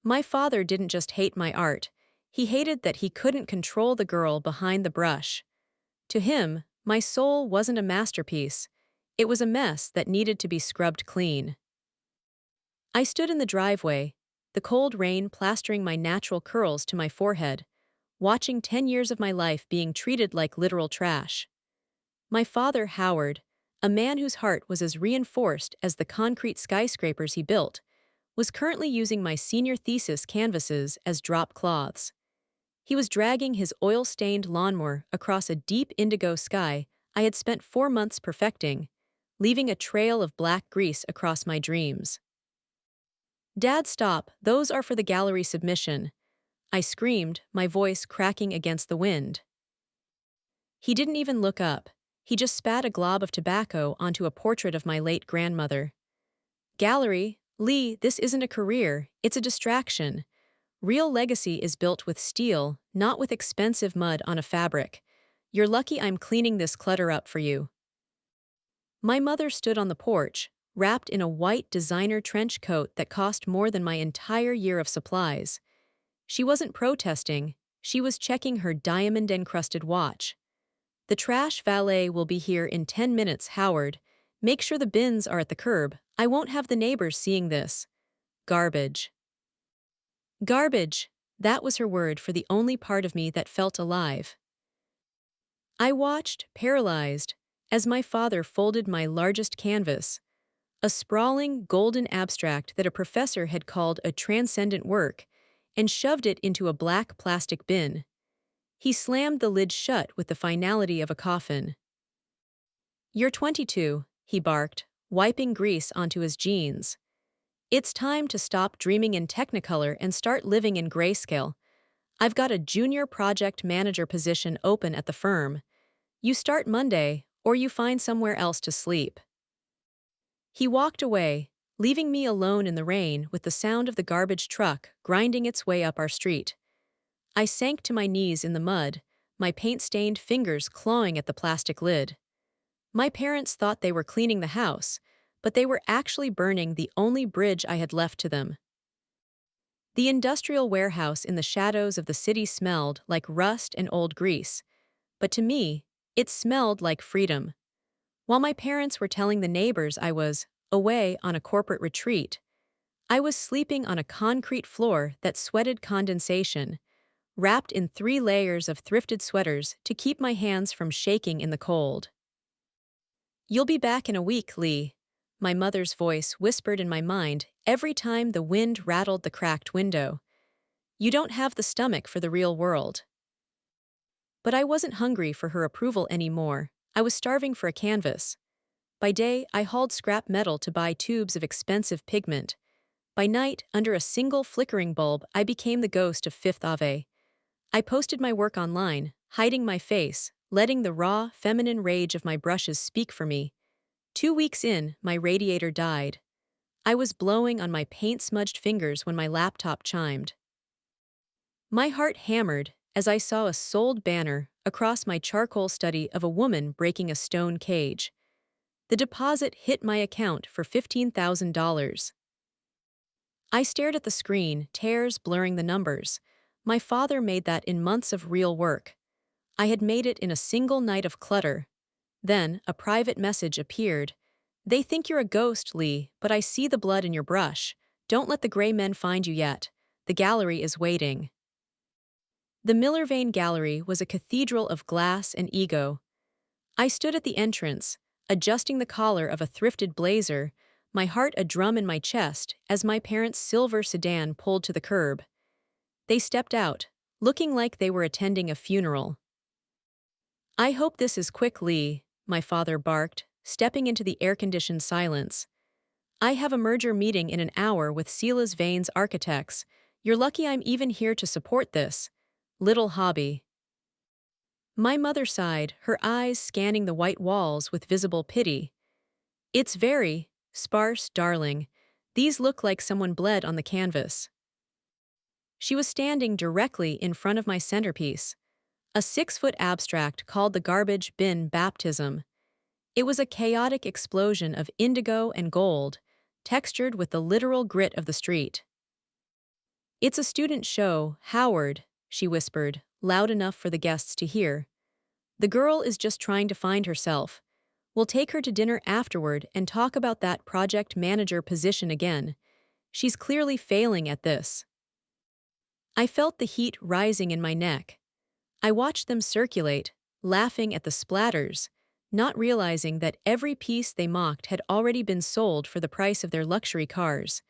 My father didn't just hate my art, he hated that he couldn't control the girl behind the brush. To him, my soul wasn't a masterpiece, it was a mess that needed to be scrubbed clean. I stood in the driveway, the cold rain plastering my natural curls to my forehead, watching 10 years of my life being treated like literal trash. My father, Howard, a man whose heart was as reinforced as the concrete skyscrapers he built, was currently using my senior thesis canvases as drop cloths. He was dragging his oil-stained lawnmower across a deep indigo sky I had spent 4 months perfecting, leaving a trail of black grease across my dreams. "Dad, stop, those are for the gallery submission," I screamed, my voice cracking against the wind. He didn't even look up. He just spat a glob of tobacco onto a portrait of my late grandmother. "Gallery, Lee, this isn't a career, it's a distraction. Real legacy is built with steel, not with expensive mud on a fabric. You're lucky I'm cleaning this clutter up for you." My mother stood on the porch, wrapped in a white designer trench coat that cost more than my entire year of supplies. She wasn't protesting, she was checking her diamond-encrusted watch. "The trash valet will be here in 10 minutes, Howard. Make sure the bins are at the curb. I won't have the neighbors seeing this." Garbage. Garbage. That was her word for the only part of me that felt alive. I watched, paralyzed, as my father folded my largest canvas, a sprawling, golden abstract that a professor had called a transcendent work, and shoved it into a black plastic bin. He slammed the lid shut with the finality of a coffin. "You're 22, he barked, wiping grease onto his jeans. "It's time to stop dreaming in Technicolor and start living in grayscale. I've got a junior project manager position open at the firm. You start Monday, or you find somewhere else to sleep." He walked away, leaving me alone in the rain with the sound of the garbage truck grinding its way up our street. I sank to my knees in the mud, my paint-stained fingers clawing at the plastic lid. My parents thought they were cleaning the house, but they were actually burning the only bridge I had left to them. The industrial warehouse in the shadows of the city smelled like rust and old grease, but to me, it smelled like freedom. While my parents were telling the neighbors I was away on a corporate retreat, I was sleeping on a concrete floor that sweated condensation, wrapped in 3 layers of thrifted sweaters to keep my hands from shaking in the cold. "You'll be back in a week, Lee," my mother's voice whispered in my mind every time the wind rattled the cracked window. "You don't have the stomach for the real world." But I wasn't hungry for her approval anymore. I was starving for a canvas. By day, I hauled scrap metal to buy tubes of expensive pigment. By night, under a single flickering bulb, I became the ghost of Fifth Ave. I posted my work online, hiding my face, letting the raw, feminine rage of my brushes speak for me. 2 weeks in, my radiator died. I was blowing on my paint-smudged fingers when my laptop chimed. My heart hammered as I saw a sold banner across my charcoal study of a woman breaking a stone cage. The deposit hit my account for $15,000. I stared at the screen, tears blurring the numbers. My father made that in months of real work. I had made it in a single night of clutter. Then, a private message appeared. "They think you're a ghost, Lee, but I see the blood in your brush. Don't let the gray men find you yet. The gallery is waiting." The Miller Vane Gallery was a cathedral of glass and ego. I stood at the entrance, adjusting the collar of a thrifted blazer, my heart a drum in my chest as my parents' silver sedan pulled to the curb. They stepped out, looking like they were attending a funeral. "I hope this is quick, Lee," my father barked, stepping into the air-conditioned silence. "I have a merger meeting in an hour with Silas Vane's architects. You're lucky I'm even here to support this little hobby." My mother sighed, her eyes scanning the white walls with visible pity. "It's very sparse, darling. These look like someone bled on the canvas." She was standing directly in front of my centerpiece, a 6-foot abstract called the Garbage Bin Baptism. It was a chaotic explosion of indigo and gold, textured with the literal grit of the street. It's a student show, Howard, she whispered, loud enough for the guests to hear. The girl is just trying to find herself. We'll take her to dinner afterward and talk about that project manager position again. She's clearly failing at this. I felt the heat rising in my neck. I watched them circulate, laughing at the splatters, not realizing that every piece they mocked had already been sold for the price of their luxury cars.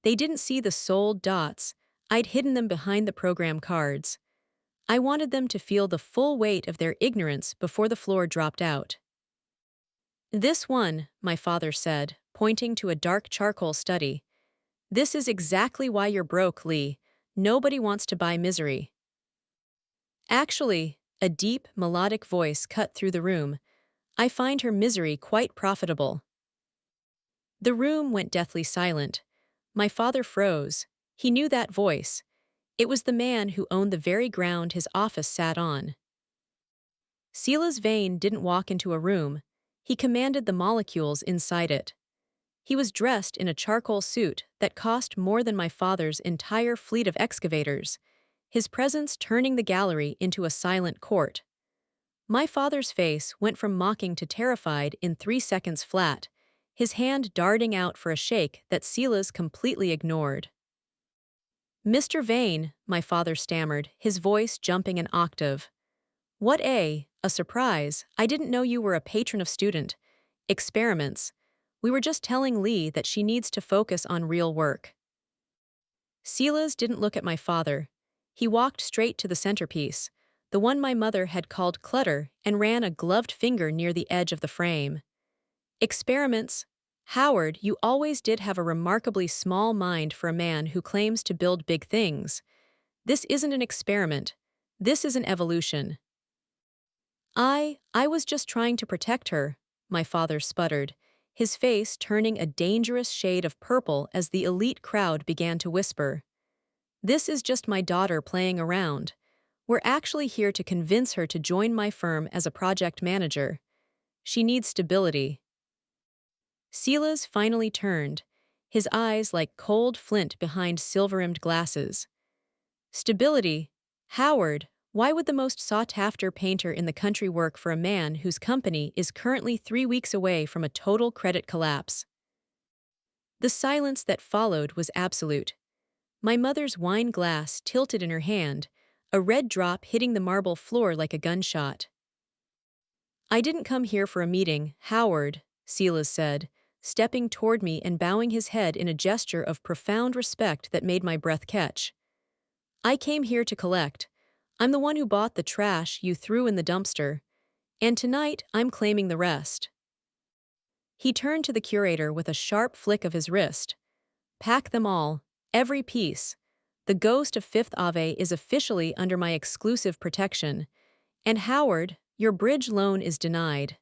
They didn't see the sold dots. I'd hidden them behind the program cards. I wanted them to feel the full weight of their ignorance before the floor dropped out. This one, my father said, pointing to a dark charcoal study. This is exactly why you're broke, Lee. Nobody wants to buy misery. Actually, a deep, melodic voice cut through the room. I find her misery quite profitable. The room went deathly silent. My father froze. He knew that voice. It was the man who owned the very ground his office sat on. Silas Vane didn't walk into a room. He commanded the molecules inside it. He was dressed in a charcoal suit that cost more than my father's entire fleet of excavators, his presence turning the gallery into a silent court. My father's face went from mocking to terrified in 3 seconds flat, his hand darting out for a shake that Silas completely ignored. Mr. Vane, my father stammered, his voice jumping an octave. What a surprise. I didn't know you were a patron of student experiments. We were just telling Lee that she needs to focus on real work. Silas didn't look at my father. He walked straight to the centerpiece, the one my mother had called clutter, and ran a gloved finger near the edge of the frame. Experiments. Howard, you always did have a remarkably small mind for a man who claims to build big things. This isn't an experiment. This is an evolution. I was just trying to protect her, my father sputtered, his face turning a dangerous shade of purple as the elite crowd began to whisper. This is just my daughter playing around. We're actually here to convince her to join my firm as a project manager. She needs stability. Silas finally turned, his eyes like cold flint behind silver-rimmed glasses. Stability? Howard, why would the most sought-after painter in the country work for a man whose company is currently 3 weeks away from a total credit collapse? The silence that followed was absolute. My mother's wine glass tilted in her hand, a red drop hitting the marble floor like a gunshot. I didn't come here for a meeting, Howard, Silas said, stepping toward me and bowing his head in a gesture of profound respect that made my breath catch. I came here to collect. I'm the one who bought the trash you threw in the dumpster, and tonight I'm claiming the rest. He turned to the curator with a sharp flick of his wrist. Pack them all, every piece. The ghost of Fifth Ave is officially under my exclusive protection, and Howard, your bridge loan is denied.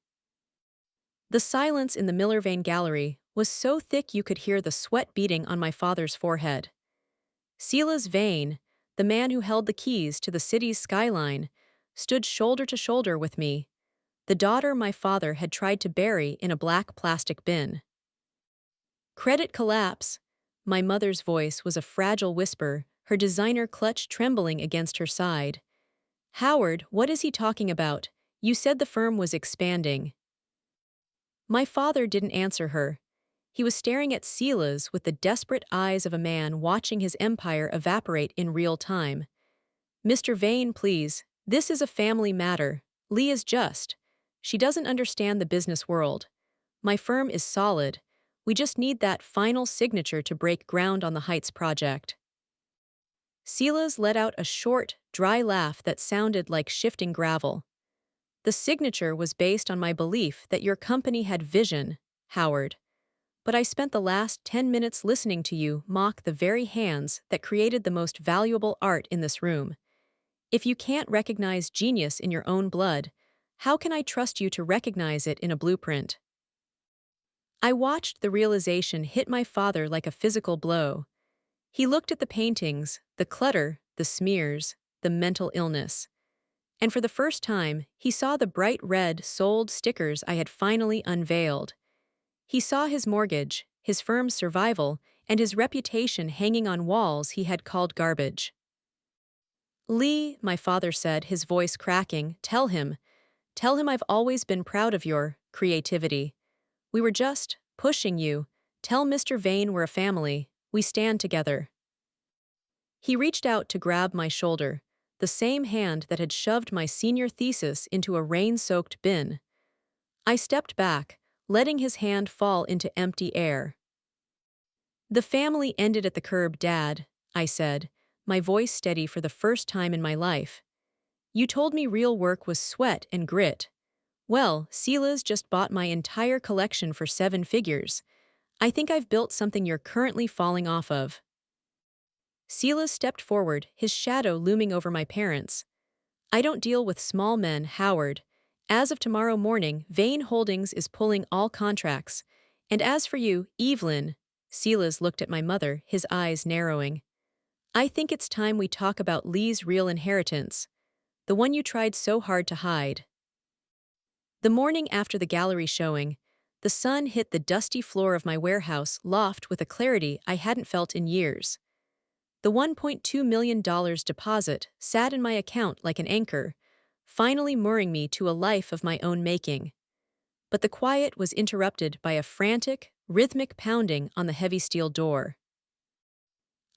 The silence in the Miller Vane Gallery was so thick you could hear the sweat beating on my father's forehead. Silas Vane, the man who held the keys to the city's skyline, stood shoulder to shoulder with me, the daughter my father had tried to bury in a black plastic bin. Credit collapse. My mother's voice was a fragile whisper, her designer clutch trembling against her side. Howard, what is he talking about? You said the firm was expanding. My father didn't answer her. He was staring at Silas with the desperate eyes of a man watching his empire evaporate in real time. Mr. Vane, please, this is a family matter. Leah is just. She doesn't understand the business world. My firm is solid. We just need that final signature to break ground on the Heights project. Silas let out a short, dry laugh that sounded like shifting gravel. The signature was based on my belief that your company had vision, Howard. But I spent the last 10 minutes listening to you mock the very hands that created the most valuable art in this room. If you can't recognize genius in your own blood, how can I trust you to recognize it in a blueprint? I watched the realization hit my father like a physical blow. He looked at the paintings, the clutter, the smears, the mental illness. And for the first time, he saw the bright red sold stickers I had finally unveiled. He saw his mortgage, his firm's survival, and his reputation hanging on walls he had called garbage. "Lee," my father said, his voice cracking, tell him I've always been proud of your creativity. We were just pushing you. Tell Mr. Vane we're a family. We stand together." He reached out to grab my shoulder, the same hand that had shoved my senior thesis into a rain-soaked bin. I stepped back, letting his hand fall into empty air. "The family ended at the curb, Dad," I said, my voice steady for the first time in my life. "You told me real work was sweat and grit. Well, Silas just bought my entire collection for 7 figures. I think I've built something you're currently falling off of." Silas stepped forward, his shadow looming over my parents. "I don't deal with small men, Howard. As of tomorrow morning, Vane Holdings is pulling all contracts. And as for you, Evelyn," Silas looked at my mother, his eyes narrowing. "I think it's time we talk about Lee's real inheritance, the one you tried so hard to hide." The morning after the gallery showing, the sun hit the dusty floor of my warehouse loft with a clarity I hadn't felt in years. The $1.2 million deposit sat in my account like an anchor, finally mooring me to a life of my own making. But the quiet was interrupted by a frantic, rhythmic pounding on the heavy steel door.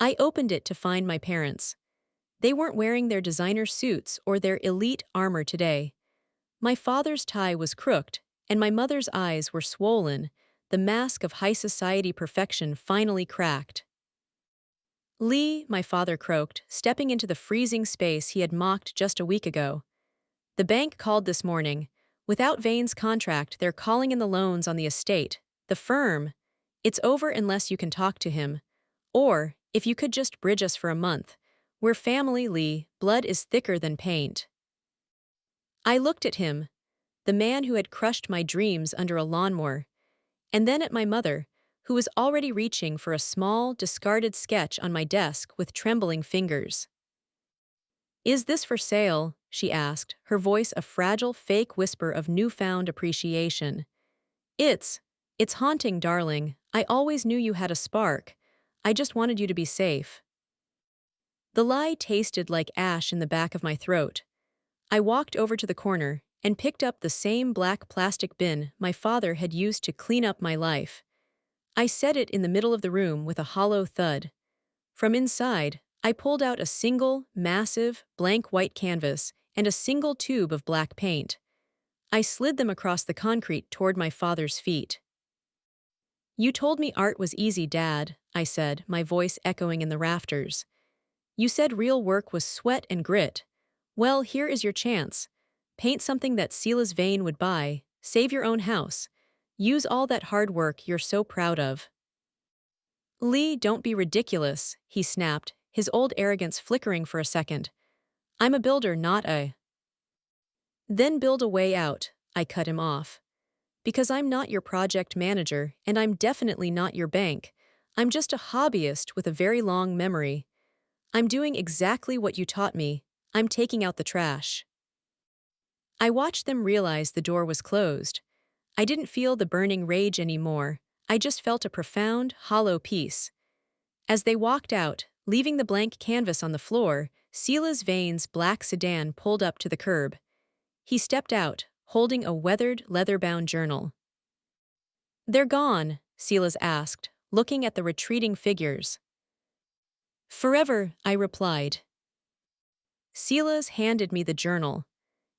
I opened it to find my parents. They weren't wearing their designer suits or their elite armor today. My father's tie was crooked, and my mother's eyes were swollen, the mask of high society perfection finally cracked. "Lee," my father croaked, stepping into the freezing space he had mocked just a week ago. "The bank called this morning. Without Vane's contract, they're calling in the loans on the estate. The firm. It's over unless you can talk to him. Or, if you could just bridge us for a month. We're family, Lee. Blood is thicker than paint." I looked at him, the man who had crushed my dreams under a lawnmower, and then at my mother, who was already reaching for a small, discarded sketch on my desk with trembling fingers. "Is this for sale?" she asked, her voice a fragile, fake whisper of newfound appreciation. It's haunting, darling. I always knew you had a spark. I just wanted you to be safe." The lie tasted like ash in the back of my throat. I walked over to the corner and picked up the same black plastic bin my father had used to clean up my life. I set it in the middle of the room with a hollow thud. From inside, I pulled out a single, massive, blank white canvas and a single tube of black paint. I slid them across the concrete toward my father's feet. "You told me art was easy, Dad," I said, my voice echoing in the rafters. "You said real work was sweat and grit. Well, here is your chance. Paint something that Silas Vane would buy, save your own house. Use all that hard work you're so proud of." "Lee, don't be ridiculous," he snapped, his old arrogance flickering for a second. "I'm a builder, not a—" "Then build a way out," I cut him off. "Because I'm not your project manager, and I'm definitely not your bank. I'm just a hobbyist with a very long memory. I'm doing exactly what you taught me. I'm taking out the trash." I watched them realize the door was closed. I didn't feel the burning rage anymore. I just felt a profound, hollow peace. As they walked out, leaving the blank canvas on the floor, Silas Vane's black sedan pulled up to the curb. He stepped out, holding a weathered, leather-bound journal. "They're gone?" Silas asked, looking at the retreating figures. "Forever," I replied. Silas handed me the journal.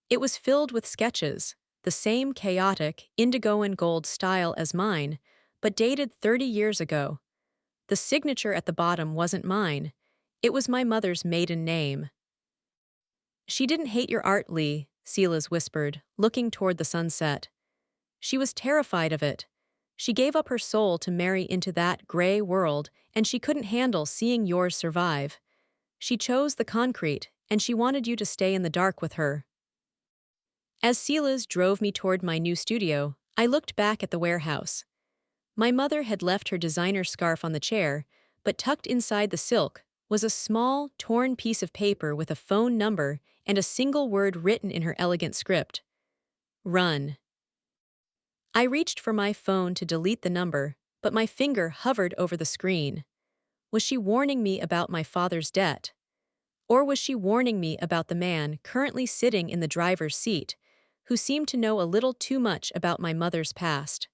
It was filled with sketches, the same chaotic, indigo and gold style as mine, but dated 30 years ago. The signature at the bottom wasn't mine. It was my mother's maiden name. "She didn't hate your art, Lee," Silas whispered, looking toward the sunset. "She was terrified of it. She gave up her soul to marry into that gray world, and she couldn't handle seeing yours survive. She chose the concrete, and she wanted you to stay in the dark with her." As Silas drove me toward my new studio, I looked back at the warehouse. My mother had left her designer scarf on the chair, but tucked inside the silk was a small, torn piece of paper with a phone number and a single word written in her elegant script. "Run." I reached for my phone to delete the number, but my finger hovered over the screen. Was she warning me about my father's debt? Or was she warning me about the man currently sitting in the driver's seat, who seemed to know a little too much about my mother's past?